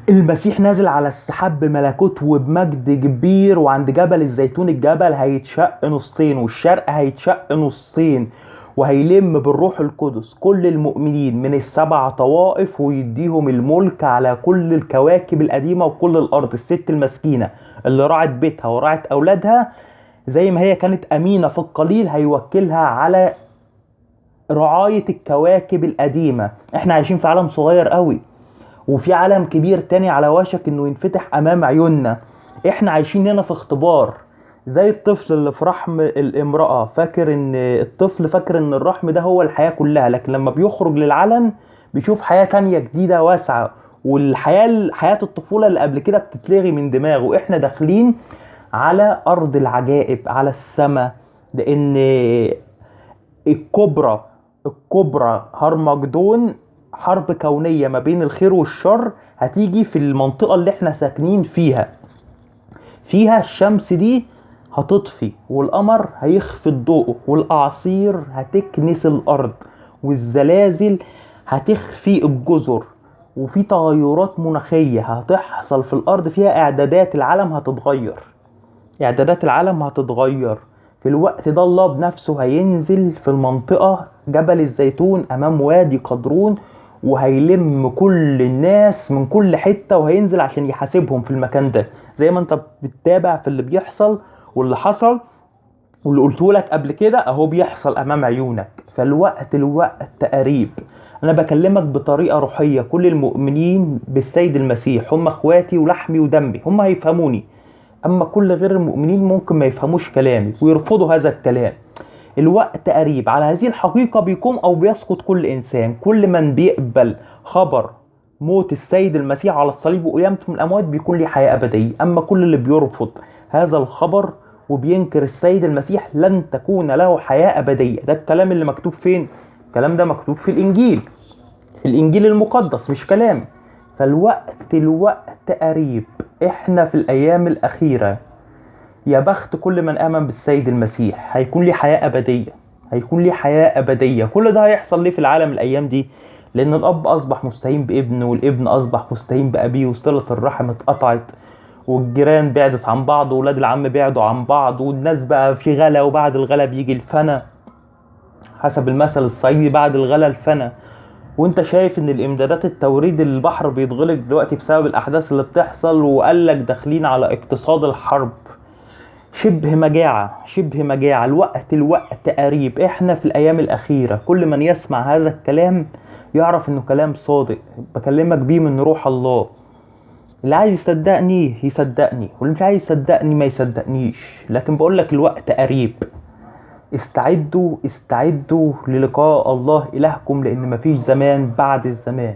المسيح نازل على السحاب بملكوت وبمجد كبير، وعند جبل الزيتون الجبل هيتشق نصين والشرق هيتشق نصين، وهيلم بالروح القدس كل المؤمنين من السبع طوائف ويديهم الملك على كل الكواكب القديمة وكل الأرض. الست المسكينة اللي راعت بيتها وراعت أولادها زي ما هي كانت أمينة في القليل هيوكلها على رعاية الكواكب القديمة. احنا عايشين في عالم صغير قوي، وفي عالم كبير تاني على وشك انه ينفتح امام عيوننا. احنا عايشين هنا في اختبار، زي الطفل اللي في رحم الامرأة فاكر ان الرحم ده هو الحياة كلها، لكن لما بيخرج للعلن بيشوف حياة تانية جديدة واسعة، حياة الطفولة اللي قبل كده بتتلغي من دماغه. احنا داخلين على ارض العجائب، على السماء، لان الكبرى هرمجدون، حرب كونية ما بين الخير والشر هتيجي في المنطقة اللي احنا ساكنين فيها الشمس دي هتطفي والقمر هيخفض ضوءه والأعاصير هتكنس الأرض والزلازل هتخفي الجزر، وفي تغيرات مناخية هتحصل في الأرض فيها إعدادات العالم هتتغير. في الوقت ده الله بنفسه هينزل في المنطقة جبل الزيتون أمام وادي قدرون، وهيلم كل الناس من كل حتة وهينزل عشان يحاسبهم في المكان ده. زي ما انت بتتابع في اللي بيحصل واللي حصل واللي قلته لك قبل كده اهو بيحصل امام عيونك. الوقت قريب. انا بكلمك بطريقة روحية. كل المؤمنين بالسيد المسيح هم اخواتي ولحمي ودمي، هم هيفهموني. اما كل غير المؤمنين ممكن ما يفهموش كلامي ويرفضوا هذا الكلام. الوقت قريب. على هذه الحقيقة بيقوم او بيسقط كل انسان. كل من بيقبل خبر موت السيد المسيح على الصليب وقيامته من الاموات بيكون ليه حياة ابدية. اما كل اللي بيرفض هذا الخبر وبينكر السيد المسيح لن تكون له حياة ابدية. ده الكلام اللي مكتوب فين؟ الكلام ده مكتوب في الانجيل المقدس، مش كلام. الوقت قريب. احنا في الايام الاخيرة. يا بخت كل من آمن بالسيد المسيح، هيكون لي حياة أبدية. كل ده هيحصل ليه في العالم الأيام دي؟ لأن الأب أصبح مستهين بابنه، والابن أصبح مستهين بأبيه، وصلة الرحم اتقطعت، والجيران بعدت عن بعض، وولاد العم بعدوا عن بعض، والناس بقى في غلا، وبعد الغلا بيجي الفنا. حسب المثل الصعيدي بعد الغلا الفنا. وانت شايف ان الامدادات التوريد البحر بيتغلق دلوقتي بسبب الأحداث اللي بتحصل، وقالك داخلين على اقتصاد الحرب. شبه مجاعة. الوقت قريب. احنا في الايام الاخيرة. كل من يسمع هذا الكلام يعرف انه كلام صادق، بكلمك بيه من روح الله. اللي عايز يصدقني يصدقني، واللي مش عايز يصدقني ما يصدقنيش، لكن بقولك الوقت قريب. استعدوا للقاء الله إلهكم، لأن مفيش زمان بعد الزمان.